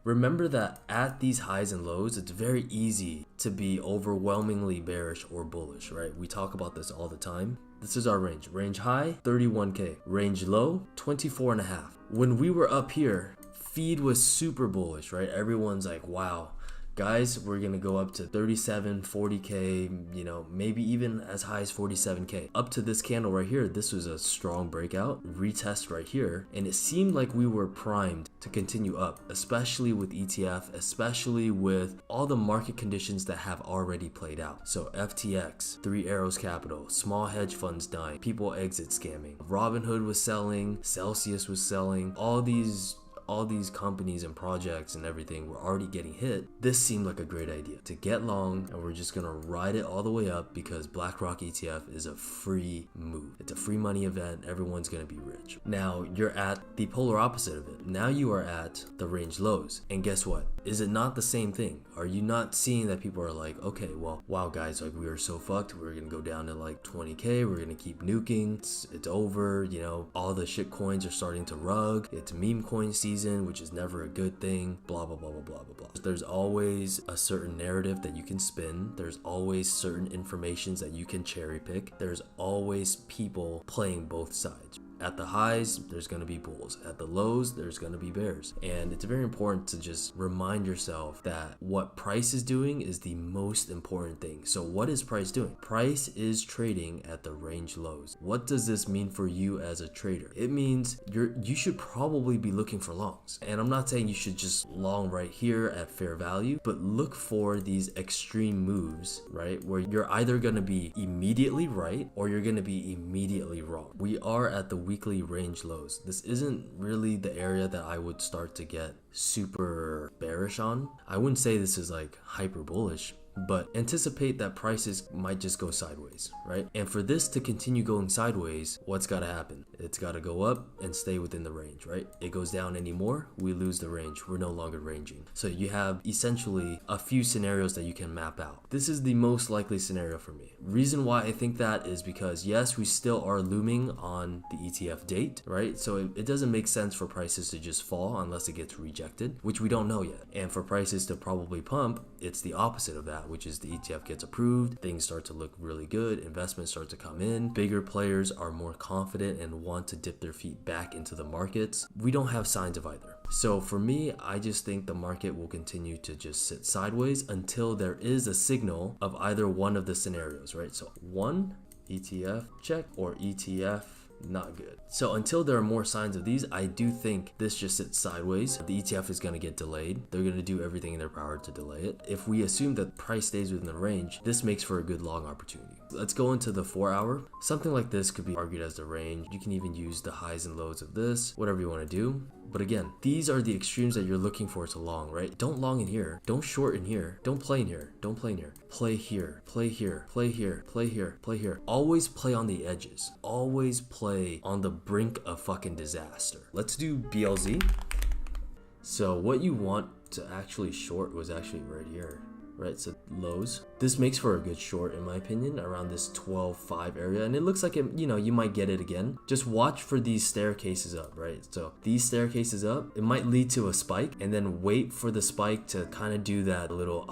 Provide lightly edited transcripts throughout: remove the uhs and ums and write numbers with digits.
Remember that at these highs and lows, it's very easy to be overwhelmingly bearish or bullish, right? We talk about this all the time. This is our range. Range high, 31K. Range low, 24.5. When we were up here, feed was super bullish, right? Everyone's like, wow, guys, we're gonna go up to 37, 40K, you know, maybe even as high as 47K. Up to this candle right here, this was a strong breakout, retest right here, and it seemed like we were primed to continue up, especially with ETF, especially with all the market conditions that have already played out. So FTX, Three Arrows Capital, small hedge funds dying, people exit scamming, Robinhood was selling, Celsius was selling, all these companies and projects and everything were already getting hit. This seemed like a great idea to get long, and we're just gonna ride it all the way up because BlackRock ETF is a free move. It's a free money event. Everyone's gonna be rich. Now you're at the polar opposite of it. Now you are at the range lows, and guess what? Is it not the same thing? Are you not seeing that people are like, okay, well, wow guys, like we are so fucked. We're gonna go down to like 20K. We're gonna keep nuking. It's over. You know, all the shit coins are starting to rug. It's meme coin season, which is never a good thing. Blah blah blah blah blah blah blah. There's always a certain narrative that you can spin. There's always certain informations that you can cherry pick. There's always people playing both sides. At the highs, there's going to be bulls. At the lows, there's going to be bears. And it's very important to just remind yourself that what price is doing is the most important thing. So what is price doing? Price is trading at the range lows. What does this mean for you as a trader? It means you should probably be looking for longs. And I'm not saying you should just long right here at fair value, but look for these extreme moves, right? Where you're either going to be immediately right or you're going to be immediately wrong. We are at the weekly range lows. This isn't really the area that I would start to get super bearish on. I wouldn't say this is like hyper bullish, but anticipate that prices might just go sideways, right? And for this to continue going sideways, what's got to happen? It's got to go up and stay within the range, right? It goes down anymore, we lose the range. We're no longer ranging. So you have essentially a few scenarios that you can map out. This is the most likely scenario for me. Reason why I think that is because yes, we still are looming on the ETF date, right? So it doesn't make sense for prices to just fall unless it gets rejected, which we don't know yet. And for prices to probably pump, it's the opposite of that, which is the ETF gets approved, things start to look really good, investments start to come in, bigger players are more confident and want to dip their feet back into the markets. We don't have signs of either. So for me, I just think the market will continue to just sit sideways until there is a signal of either one of the scenarios, right? So one, ETF check, or ETF not good. So until there are more signs of these, I do think this just sits sideways. The ETF is going to get delayed. They're going to do everything in their power to delay it. If we assume that price stays within the range, this makes for a good long opportunity. Let's go into the 4 hour. Something like this could be argued as the range. You can even use the highs and lows of this, whatever you want to do. But again, these are the extremes that you're looking for to long, right? Don't long in here. Don't short in here. Don't play in here. Don't play in here. Play here. Play here. Play here. Play here. Play here. Always play on the edges. Always play on the brink of fucking disaster. Let's do BLZ. So what you want to actually short was actually right here. Right, so lows. This makes for a good short in my opinion, around this 12.5 area, and it looks like it, you know, you might get it again. Just watch for these staircases up, right? So these staircases up, it might lead to a spike, and then wait for the spike to kind of do that little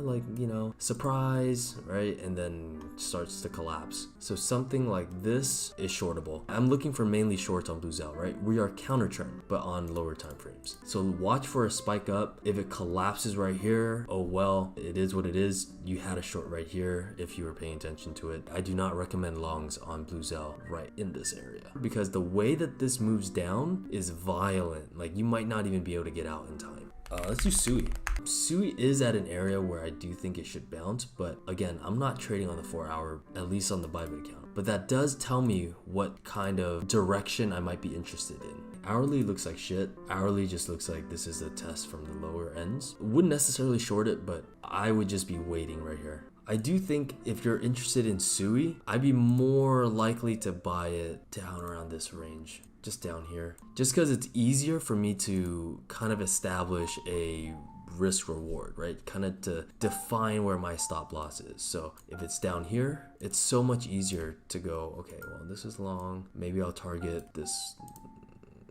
like, you know, surprise, right? And then starts to collapse. So something like this is shortable. I'm looking for mainly shorts on Blue Zell, right? We are counter trend, but on lower time frames. So watch for a spike up. If it collapses right here, oh well, it is what it is. You had a short right here if you were paying attention to it. I do not recommend longs on Blue Zell right in this area because the way that this moves down is violent. Like you might not even be able to get out in time. Let's do SUI. SUI is at an area where I do think it should bounce, but again, I'm not trading on the 4 hour, at least on the Bybit account. But that does tell me what kind of direction I might be interested in. Hourly looks like shit. Hourly just looks like this is a test from the lower ends. Wouldn't necessarily short it, but I would just be waiting right here. I do think if you're interested in SUI, I'd be more likely to buy it down around this range. Just down here. Just because it's easier for me to kind of establish a risk reward, right? Kind of to define where my stop loss is. So if it's down here, it's so much easier to go, okay, well, this is long. Maybe I'll target this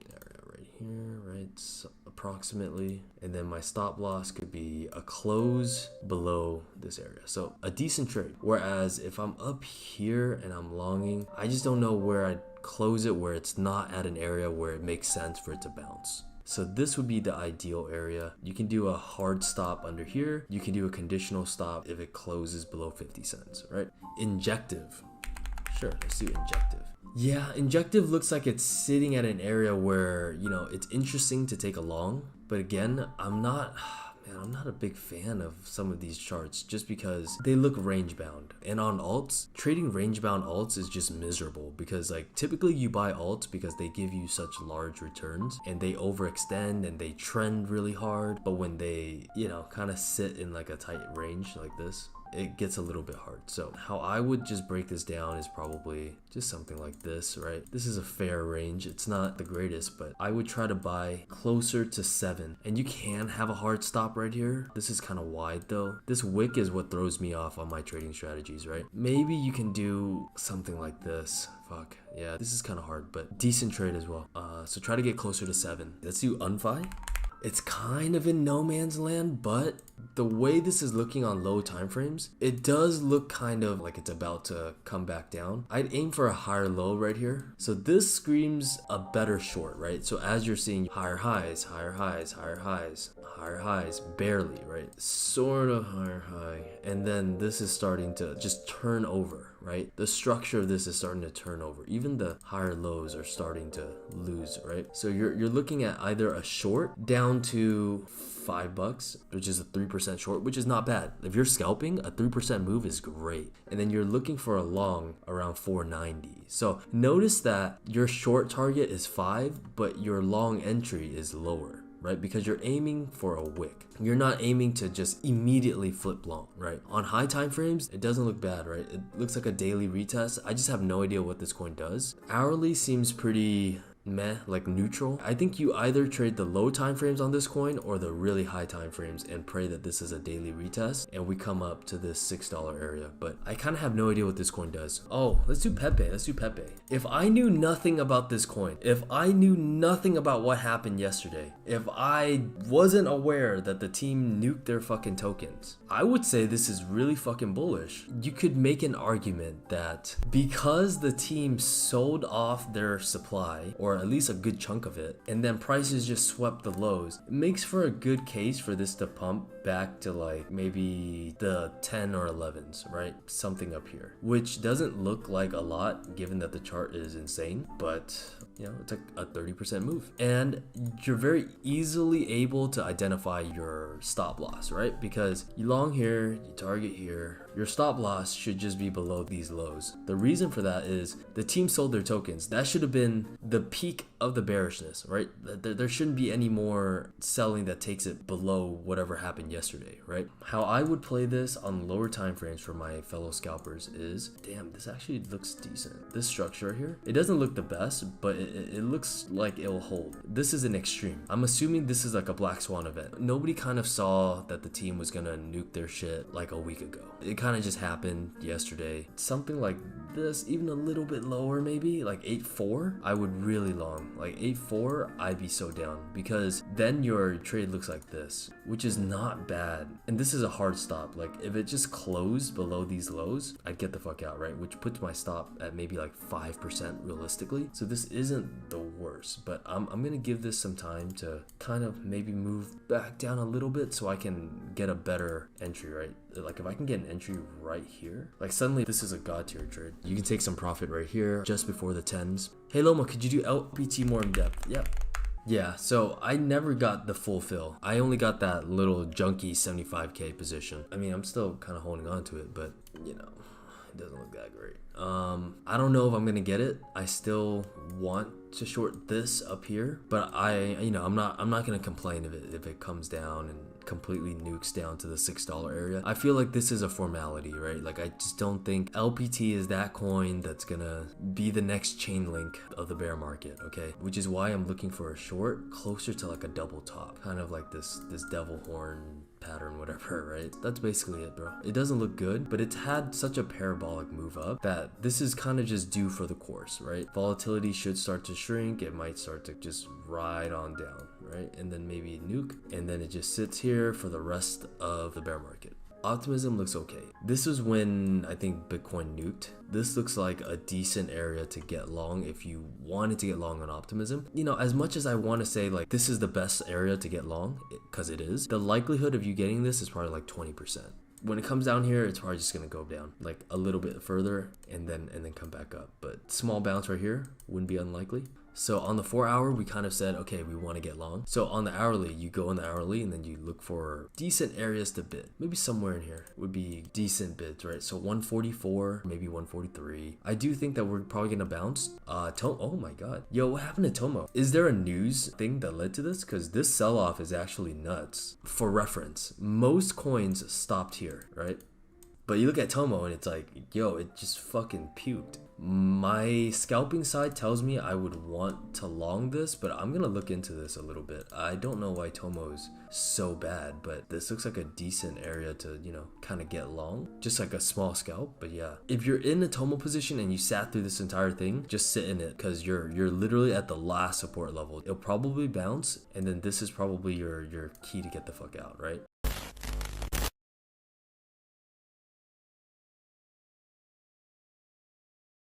area right here, right? So up approximately. And then my stop loss could be a close below this area. So a decent trade. Whereas if I'm up here and I'm longing, I just don't know where I'd close it where it's not at an area where it makes sense for it to bounce. So this would be the ideal area. You can do a hard stop under here. You can do a conditional stop if it closes below 50 cents, right? Injective. Sure, let's do injective. Yeah, injective looks like it's sitting at an area where, you know, it's interesting to take a long. But again, I'm not a big fan of some of these charts just because they look range bound. And on alts, trading range bound alts is just miserable because like typically you buy alts because they give you such large returns and they overextend and they trend really hard. But when they, you know, kind of sit in like a tight range like this, it gets a little bit hard. So how I would just break this down is probably just something like this, right? This is a fair range. It's not the greatest, but I would try to buy closer to 7. And you can have a hard stop right here. This is kind of wide though. This wick is what throws me off on my trading strategies, right? Maybe you can do something like this. Fuck. Yeah, this is kind of hard, but decent trade as well. So try to get closer to 7. Let's do UNFI. It's kind of in no man's land, but the way this is looking on low time frames, it does look kind of like it's about to come back down. I'd aim for a higher low right here. So this screams a better short, right? So as you're seeing higher highs, higher highs, higher highs, higher highs, barely, right? Sort of higher high. And then this is starting to just turn over, right? The structure of this is starting to turn over. Even the higher lows are starting to lose, right? So you're looking at either a short down to $5, which is a 3% short, which is not bad. If you're scalping, a 3% move is great. And then you're looking for a long around 490. So notice that your short target is 5, but your long entry is lower, right? Because you're aiming for a wick. You're not aiming to just immediately flip long, right? On high time frames, it doesn't look bad, right? It looks like a daily retest. I just have no idea what this coin does. Hourly seems pretty meh, like neutral. I think you either trade the low time frames on this coin or the really high time frames and pray that this is a daily retest and we come up to this $6 area. But I kind of have no idea what this coin does. Oh, let's do PEPE. Let's do PEPE. If I knew nothing about this coin, if I knew nothing about what happened yesterday, if I wasn't aware that the team nuked their fucking tokens, I would say this is really fucking bullish. You could make an argument that because the team sold off their supply, or at least a good chunk of it, and then prices just swept the lows, it makes for a good case for this to pump back to like maybe the 10 or 11s, right? Something up here, which doesn't look like a lot given that the chart is insane, but you know, it's like a 30% move. And you're very easily able to identify your stop loss, right? Because you long here, you target here, your stop loss should just be below these lows. The reason for that is the team sold their tokens. That should have been the peak of the bearishness, right? There shouldn't be any more selling that takes it below whatever happened yesterday, right? How I would play this on lower time frames for my fellow scalpers is, damn, this actually looks decent. This structure here, it doesn't look the best, but it looks like it'll hold. This is an extreme. I'm assuming this is like a black swan event. Nobody kind of saw that the team was gonna nuke their shit like a week ago. It kind of just happened yesterday. Something like this, even a little bit lower, maybe like 8.4, I would really long. Like 8.4, I'd be so down because then your trade looks like this, which is not bad. And this is a hard stop. Like if it just closed below these lows, I'd get the fuck out, right? Which puts my stop at maybe like 5% realistically. So this isn't the worst, but I'm gonna give this some time to kind of maybe move back down a little bit so I can get a better entry, right? Like if I can get an entry right here, like suddenly this is a god tier trade. You can take some profit right here just before the 10s. Hey Loma, could you do LPT more in depth? Yep. Yeah, so I never got the full fill. I only got that little junky 75k position. I mean, I'm still kind of holding on to it, but you know, it doesn't look that great. I don't know if I'm gonna get it. I still want to short this up here, but I'm not gonna complain if it comes down and completely nukes down to the $6 area. I feel like this is a formality, right? Like I just don't think LPT is that coin that's gonna be the next chain link of the bear market, okay? Which is why I'm looking for a short closer to like a double top, kind of like this devil horn pattern, whatever, right? That's basically it, bro. It doesn't look good, but it's had such a parabolic move up that this is kind of just due for the course, right? Volatility should start to shrink. It might start to just ride on down, right? right? And then maybe nuke, and then it just sits here for the rest of the bear market. Optimism looks okay. This is when I think Bitcoin nuked. This looks like a decent area to get long if you wanted to get long on optimism. You know, as much as I want to say like this is the best area to get long, because it is, the likelihood of you getting this is probably like 20%. When it comes down here, it's probably just gonna go down like a little bit further and then come back up. But small bounce right here wouldn't be unlikely. So on the 4 hour, we kind of said, okay, we want to get long. So on the hourly, you go in the hourly and then you look for decent areas to bid. Maybe somewhere in here would be decent bids, right? So 144, maybe 143. I do think that we're probably going to bounce. Oh my God. Yo, what happened to Tomo? Is there a news thing that led to this? Because this sell-off is actually nuts. For reference, most coins stopped here, right? But you look at Tomo and it's like, yo, it just fucking puked. My scalping side tells me I would want to long this, but I'm gonna look into this a little bit. I don't know why Tomo is so bad, but this looks like a decent area to, you know, kind of get long. Just like a small scalp, but yeah. If you're in a Tomo position and you sat through this entire thing, just sit in it because you're literally at the last support level. It'll probably bounce, and then this is probably your key to get the fuck out, right?